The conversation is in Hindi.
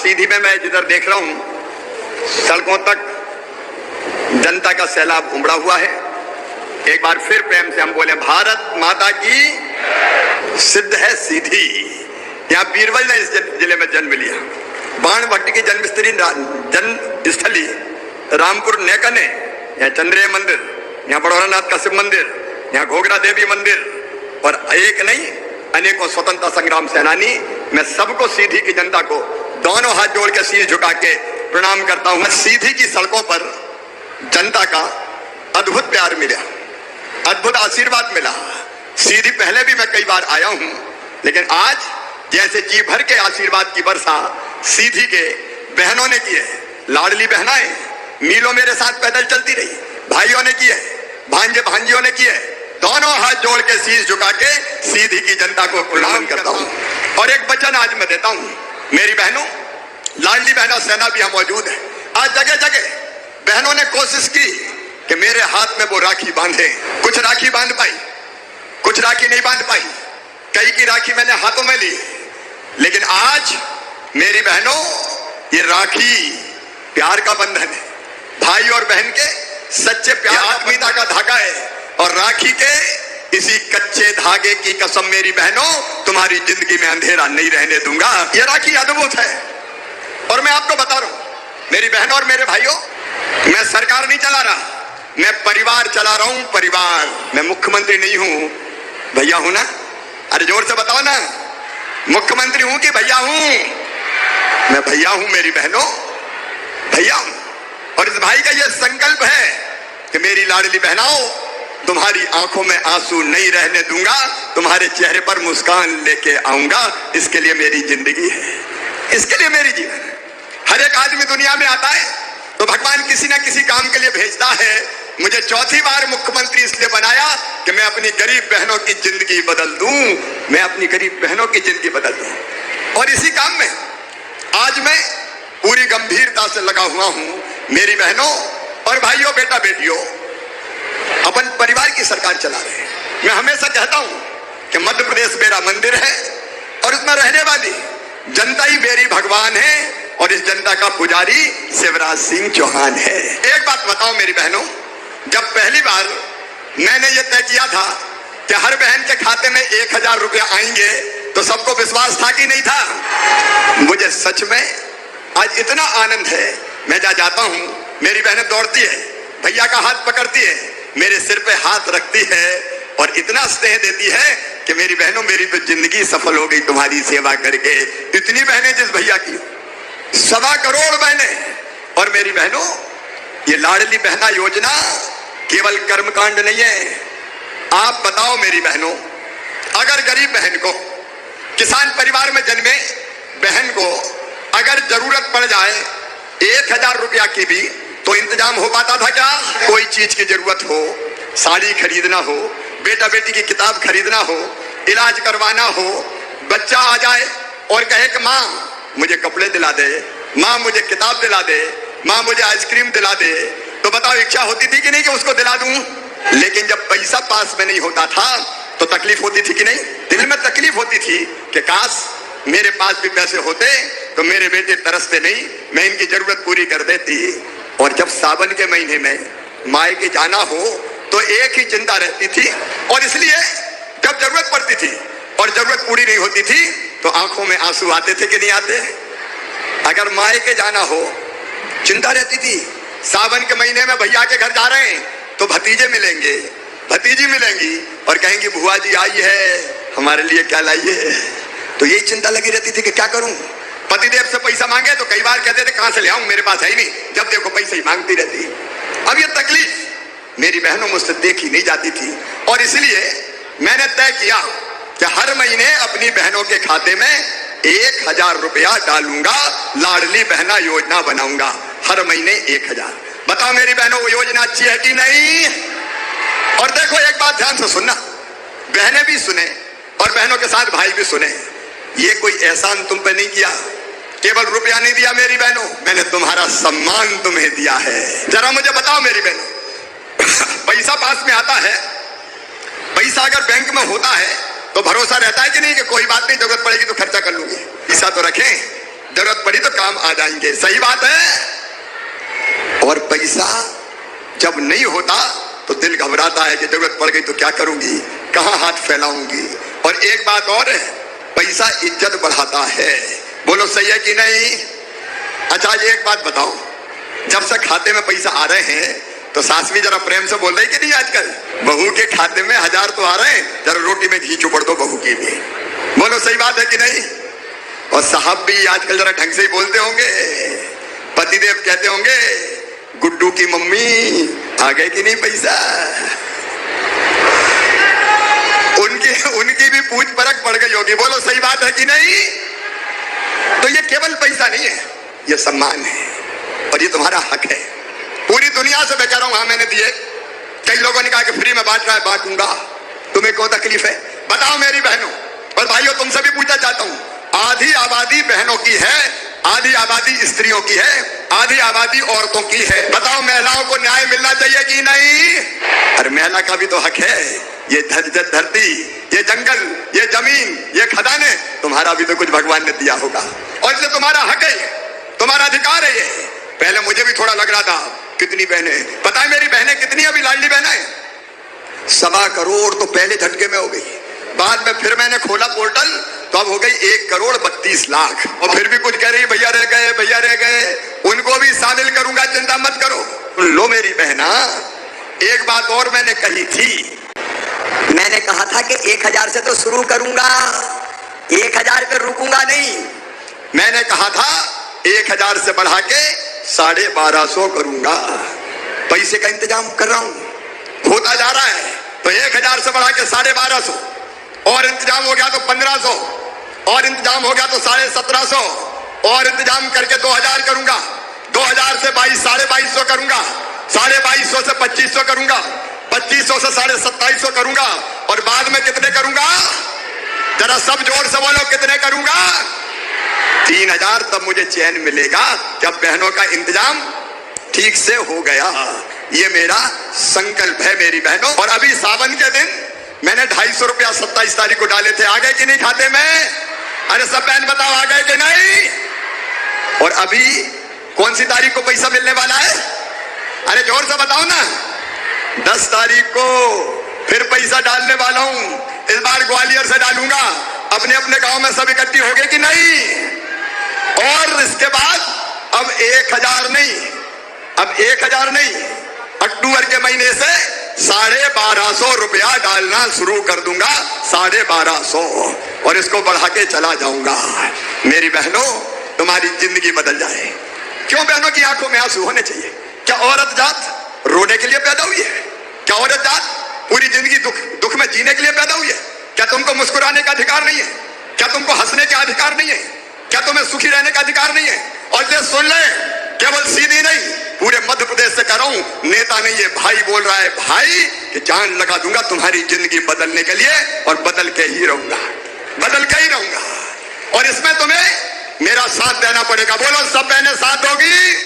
सीधी में मैं जिधर देख रहा हूं, सड़कों तक जनता का सैलाब उमड़ा हुआ है। एक बार फिर प्रेम से हम बोले, भारत माता की सिद्ध है सीधी। यहाँ बीरबल ने इस जिले में जन्म लिया। बाण भट्ट की जन्म स्थली रामपुर नेकने, यहाँ चंद्रेय मंदिर, यहाँ बड़ौरानाथ का शिव मंदिर, यहाँ घोगरा देवी मंदिर, और एक नहीं अनेकों स्वतंत्रता संग्राम सेनानी। मैं सबको, सीधी की जनता को दोनों हाथ जोड़ के शीश झुका के प्रणाम करता हूं। सीधी की सड़कों पर जनता का अद्भुत प्यार मिला, अद्भुत आशीर्वाद मिला। सीधी पहले भी मैं कई बार आया हूं, लेकिन आज जैसे जी भर के आशीर्वाद की वर्षा सीधी के बहनों ने की है। लाडली बहनाएं मीलों मेरे साथ पैदल चलती रही, भाइयों ने की है, भांजे भांजियों ने की है। दोनों हाथ जोड़ के शीश झुका के सीधी की जनता को प्रणाम करता हूं। और एक वचन आज मैं देता हूं, मेरी बहनों, लाडली बहना सेना भी यहां मौजूद है। आज जगह जगह बहनों ने कोशिश की कि मेरे हाथ में वो राखी बांधे। कुछ राखी बांध पाई, कुछ राखी नहीं बांध पाई। कई की राखी मैंने हाथों में ली, लेकिन आज मेरी बहनों, ये राखी प्यार का बंधन है। भाई और बहन के सच्चे प्यार, आत्मीयता का धागा है। और राखी के इसी कच्चे धागे की कसम मेरी बहनों, तुम्हारी जिंदगी में अंधेरा नहीं रहने दूंगा। ये राखी अद्भुत है। और मैं आपको बता रहा हूं मेरी बहनों और मेरे भाइयों, मैं सरकार नहीं चला रहा, मैं परिवार चला रहा हूं। परिवार, मैं मुख्यमंत्री नहीं हूं, भैया हूं ना? अरे जोर से बताओ ना, मुख्यमंत्री हूं कि भैया हूं? मैं भैया हूं मेरी बहनों, भैया हूं। और इस भाई का यह संकल्प है कि मेरी लाडली बहनाओं, तुम्हारी आंखों में आंसू नहीं रहने दूंगा, तुम्हारे चेहरे पर मुस्कान लेके आऊंगा। इसके लिए मेरी जिंदगी है, इसके लिए मेरी जीवन है। हर एक आदमी दुनिया में आता है तो भगवान किसी ना किसी काम के लिए भेजता है। मुझे चौथी बार मुख्यमंत्री इसलिए बनाया कि मैं अपनी गरीब बहनों की जिंदगी बदल दूं, मैं अपनी गरीब बहनों की जिंदगी बदल दूं। और इसी काम में आज मैं पूरी गंभीरता से लगा हुआ हूं। मेरी बहनों और भाइयों, बेटा बेटियों, अपन परिवार की सरकार चला रहे हैं। मैं हमेशा कहता हूं कि मध्य प्रदेश मेरा मंदिर है और उसमें रहने वाली जनता ही मेरी भगवान है। और इस जनता का पुजारी शिवराज सिंह चौहान है। एक बात बताओ मेरी बहनों, जब पहली बार मैंने ये तय किया था कि हर बहन के खाते में 1000 रुपया आएंगे, तो सबको विश्वास था कि नहीं था? मुझे सच में आज इतना आनंद है। मैं जहाँ जाता हूँ, मेरी बहनें दौड़ती है, भैया का हाथ पकड़ती है, मेरे सिर पे हाथ रखती है और इतना स्नेह देती है कि मेरी बहनों, मेरी तो जिंदगी सफल हो गई तुम्हारी सेवा करके। इतनी बहनें जिस भैया की, 1.25 करोड़ बहनें। और मेरी बहनों, ये लाडली बहना योजना केवल कर्मकांड नहीं है। आप बताओ मेरी बहनों, अगर गरीब बहन को, किसान परिवार में जन्मे बहन को अगर जरूरत पड़ जाए 1000 रुपया की भी, तो इंतजाम हो पाता था क्या? कोई चीज की जरूरत हो, साड़ी खरीदना हो, बेटा बेटी की किताब खरीदना हो, इलाज करवाना हो, बच्चा आ जाए और कहे कि माँ मुझे कपड़े दिला दे, माँ मुझे किताब दिला दे, माँ मुझे आइसक्रीम दिला दे, तो बताओ इच्छा होती थी कि नहीं कि उसको दिला दूं? लेकिन जब पैसा पास में नहीं होता था तो तकलीफ होती थी कि नहीं? दिल में तकलीफ होती थी कि काश मेरे पास भी पैसे होते तो मेरे बेटे तरसते नहीं, मैं इनकी जरूरत पूरी कर देती। और जब सावन के महीने में मायके जाना हो तो एक ही चिंता रहती थी, और इसलिए जब जरूरत पड़ती थी और जरूरत पूरी नहीं होती थी तो आंखों में आंसू आते थे कि नहीं आते? अगर मायके जाना हो, चिंता रहती थी, सावन के महीने में भैया के घर जा रहे हैं तो भतीजे मिलेंगे, भतीजी मिलेंगी और कहेंगी बुआ जी आई है, हमारे लिए क्या लाई है। तो यही चिंता लगी रहती थी कि क्या करूं। पतिदेव से पैसा मांगे तो कई बार कहते थे कहां से ले आऊं, मेरे पास है ही नहीं, जब देखो पैसे ही मांगती रहती। अब ये तकलीफ मेरी बहनों मुझसे देखी नहीं जाती थी, और इसलिए मैंने तय किया कि हर महीने अपनी बहनों के खाते में 1000 रुपया डालूंगा, लाडली बहना योजना बनाऊंगा। हर महीने 1000। बताओ मेरी बहनों, वो योजना अच्छी है कि नहीं? और देखो एक बात ध्यान से सुनना, बहनें भी सुने और बहनों के साथ भाई भी सुने। ये कोई एहसान तुम पे नहीं किया, केवल रुपया नहीं दिया मेरी बहनों, मैंने तुम्हारा सम्मान तुम्हें दिया है। जरा मुझे बताओ मेरी बहनों, पैसा पास में आता है, पैसा अगर बैंक में होता है तो भरोसा रहता है कि नहीं कि कोई बात नहीं, जरूरत पड़ेगी तो खर्चा कर लूंगी। पैसा तो रखें, जरूरत पड़ी तो काम आ जाएंगे। सही बात है। और पैसा जब नहीं होता तो दिल घबराता है कि जरूरत पड़ गई तो क्या करूंगी, कहां हाथ फैलाऊंगी। और एक बात और है, पैसा इज्जत बढ़ाता है। बोलो सही है कि नहीं? अच्छा ये एक बात बताओ, जब से खाते में पैसा आ रहे हैं तो सास भी जरा प्रेम से बोल रही कि नहीं? आजकल बहू के खाते में 1000 तो आ रहे हैं, जरा रोटी में घी चुपड़ दो बहू की भी। बोलो सही बात है कि नहीं? और साहब भी आजकल जरा ढंग से ही बोलते होंगे। पतिदेव कहते होंगे गुड्डू की मम्मी आ गए कि नहीं पैसा। उनकी भी पूछ परख पड़ गई होगी। बोलो सही बात है कि नहीं? तो ये केवल पैसा नहीं है, ये सम्मान है और ये तुम्हारा हक है। पूरी दुनिया से मैं कह रहा हूं, हाँ मैंने दिए। कई लोगों ने कहा कि फ्री में बांट रहा है, बांटूंगा, तुम्हें कौन तकलीफ है? बताओ मेरी बहनों और भाइयों, तुमसे भी पूछना चाहता हूं, आधी आबादी बहनों की है, आधी आबादी स्त्रियों की है, आधी आबादी औरतों की है। बताओ महिलाओं को न्याय मिलना चाहिए कि नहीं? अरे महिला का भी तो हक है। ये धरती, ये जंगल, ये जमीन, ये खदाने, तुम्हारा भी तो कुछ भगवान ने दिया होगा और इसलिए तुम्हारा हक है, तुम्हारा अधिकार है ये। पहले मुझे भी थोड़ा लग रहा था कितनी बहनें, पता है मेरी बहनें कितनी अभी लाडली बहनें हैं? 1.25 करोड़ तो पहले झटके में हो गई। बाद में फिर मैंने खोला पोर्टल तो अब हो गई 1,32,00,000। और फिर भी कुछ कह रही भैया रह गए, भैया रह गए, उनको भी शामिल करूंगा, चिंता मत करो। लो मेरी बहना, एक बात और मैंने कही थी, मैंने कहा था कि 1000 से तो शुरू करूंगा, 1000 पे रुकूंगा नहीं। मैंने कहा था 1000 से बढ़ा के 1250 करूंगा। पैसे का इंतजाम कर रहा हूं, होता जा रहा है। तो 1000 से बढ़ा के 1250 और इंतजाम हो गया तो 1500 और इंतजाम हो गया तो 1750 और इंतजाम करके 2000 करूंगा। 2000 से 22,500 करूंगा, 22,500 से 2500 करूंगा, 2500 से 2750 करूंगा और बाद में कितने करूंगा? जरा सब जोर से बोलो, कितने करूंगा? 3000। तब मुझे चैन मिलेगा जब बहनों का इंतजाम ठीक से हो गया। ये मेरा संकल्प है मेरी बहनों। और अभी सावन के दिन मैंने 250 रुपया 27 तारीख को डाले थे, आ गए कि नहीं खाते में? अरे सब बहन बताओ, आ गए कि नहीं? और अभी कौन सी तारीख को पैसा मिलने वाला है? अरे जोर से बताओ ना। 10 तारीख को फिर पैसा डालने वाला हूं। इस बार ग्वालियर से डालूंगा, अपने अपने गांव में सब इकट्ठी हो गए कि नहीं? और इसके बाद अब 1000 नहीं, अब 1000 नहीं, अक्टूबर के महीने से 1250 रुपया डालना शुरू कर दूंगा, 1250, और इसको बढ़ा के चला जाऊंगा। मेरी बहनों, तुम्हारी जिंदगी बदल जाए। क्यों बहनों की आंखों में आंसू होने चाहिए? क्या औरत जात रोने के लिए पैदा हुई है? क्या औरत जात पूरी जिंदगी दुख में जीने के लिए पैदा हुई है? क्या तुमको मुस्कुराने का अधिकार नहीं है? क्या तुमको हंसने का अधिकार नहीं है? क्या तुम्हें सुखी रहने का अधिकार नहीं है? और ये सुन ले, केवल सीधी नहीं, पूरे मध्य प्रदेश से कह रहा हूं, नेता नहीं है, भाई बोल रहा है, भाई कि जान लगा दूंगा तुम्हारी जिंदगी बदलने के लिए और बदल के ही रहूंगा, बदल के ही रहूंगा। और इसमें तुम्हें मेरा साथ देना पड़ेगा। बोलो सब बहनें साथ दोगी?